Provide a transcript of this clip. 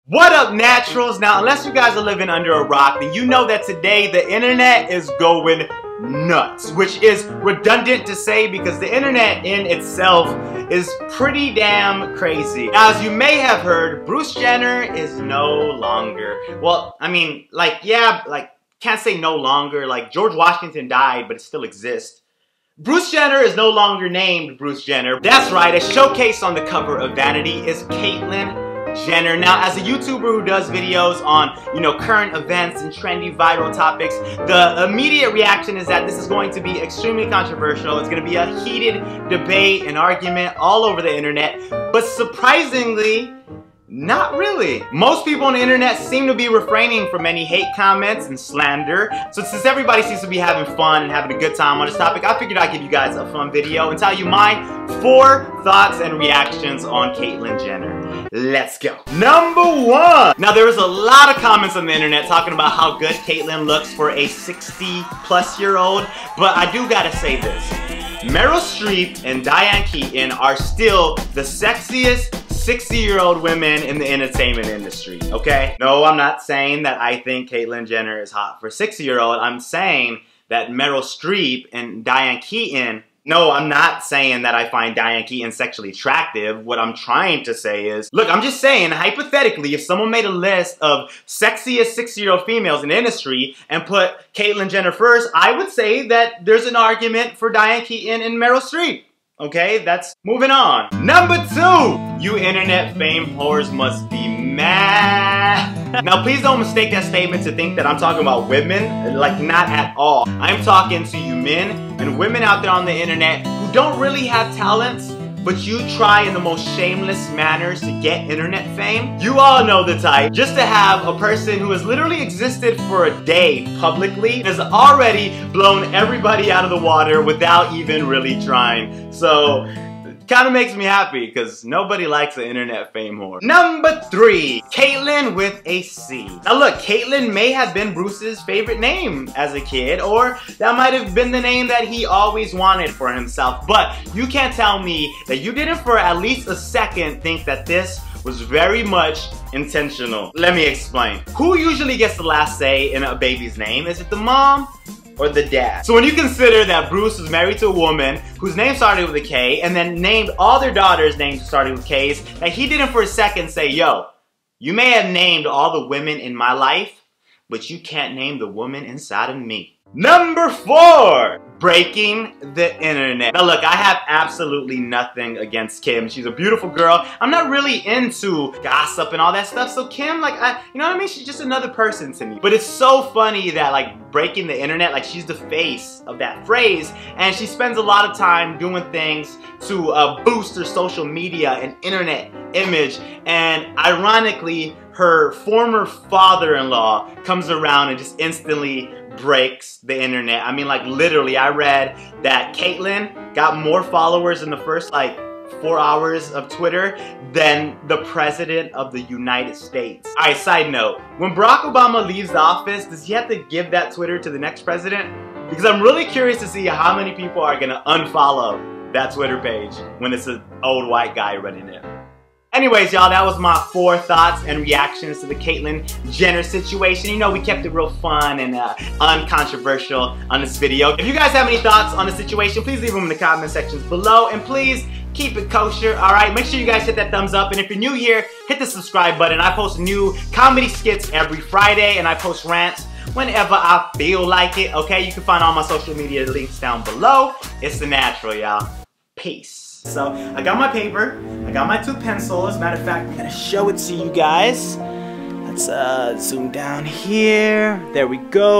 What up, naturals? Now, unless you guys are living under a rock, then you know that today the internet is going nuts, which is redundant to say because the internet in itself is pretty damn crazy. Now, as you may have heard, Bruce Jenner is no longer, well, I mean, can't say no longer, like George Washington died, but it still exists. Bruce Jenner is no longer named Bruce Jenner. That's right, a showcase on the cover of Vanity is Caitlyn Jenner. Now, as a YouTuber who does videos on, current events and trendy viral topics, the immediate reaction is that this is going to be extremely controversial. It's going to be a heated debate and argument all over the internet, but surprisingly, not really. Most people on the internet seem to be refraining from any hate comments and slander. So since everybody seems to be having fun and having a good time on this topic, I figured I'd give you guys a fun video and tell you my 4 thoughts and reactions on Caitlyn Jenner. Let's go. Number 1. Now, there was a lot of comments on the internet talking about how good Caitlyn looks for a 60-plus-year-old, but I do gotta say this. Meryl Streep and Diane Keaton are still the sexiest 60-year-old women in the entertainment industry, okay? No, I'm not saying that I think Caitlyn Jenner is hot for a 60-year-old. I'm saying that Meryl Streep and Diane Keaton, no, I'm not saying that I find Diane Keaton sexually attractive. What I'm trying to say is, look, I'm just saying, hypothetically, if someone made a list of sexiest 60-year-old females in the industry and put Caitlyn Jenner first, I would say that there's an argument for Diane Keaton and Meryl Streep. Okay, that's moving on. Number 2, you internet fame whores must be mad. Now, please don't mistake that statement to think that I'm talking about women, like not at all. I'm talking to you men and women out there on the internet who don't really have talents, but you try in the most shameless manners to get internet fame. You all know the type. Just to have a person who has literally existed for a day publicly has already blown everybody out of the water without even really trying. So, kind of makes me happy because nobody likes an internet fame whore. Number 3, Caitlyn with a C. Now look, Caitlyn may have been Bruce's favorite name as a kid, or that might have been the name that he always wanted for himself, but you can't tell me that you didn't for at least a second think that this was very much intentional. Let me explain. Who usually gets the last say in a baby's name? Is it the mom or the dad? So when you consider that Bruce was married to a woman whose name started with a K and then named all their daughters' names starting with K's, that he didn't for a second say, yo, you may have named all the women in my life, but you can't name the woman inside of me. Number 4, breaking the internet. Now look, I have absolutely nothing against Kim. She's a beautiful girl. I'm not really into gossip and all that stuff, so Kim, you know what I mean? She's just another person to me. But it's so funny that breaking the internet, she's the face of that phrase, and she spends a lot of time doing things to boost her social media and internet image, and ironically, her former father-in-law comes around and just instantly breaks the internet. I mean, literally, I read that Caitlyn got more followers in the first 4 hours of Twitter than the President of the United States. Alright, side note, when Barack Obama leaves the office, does he have to give that Twitter to the next president? Because I'm really curious to see how many people are gonna unfollow that Twitter page when it's an old white guy running it. Anyways, y'all, that was my 4 thoughts and reactions to the Caitlyn Jenner situation. You know, we kept it real fun and uncontroversial on this video. If you guys have any thoughts on the situation, please leave them in the comment sections below. And please keep it kosher, alright? Make sure you guys hit that thumbs up. And if you're new here, hit the subscribe button. I post new comedy skits every Friday, and I post rants whenever I feel like it, okay? You can find all my social media links down below. It's the natural, y'all. Peace. So, I got my paper, I got my 2 pencils. Matter of fact, I'm gonna show it to you guys. Let's zoom down here. There we go.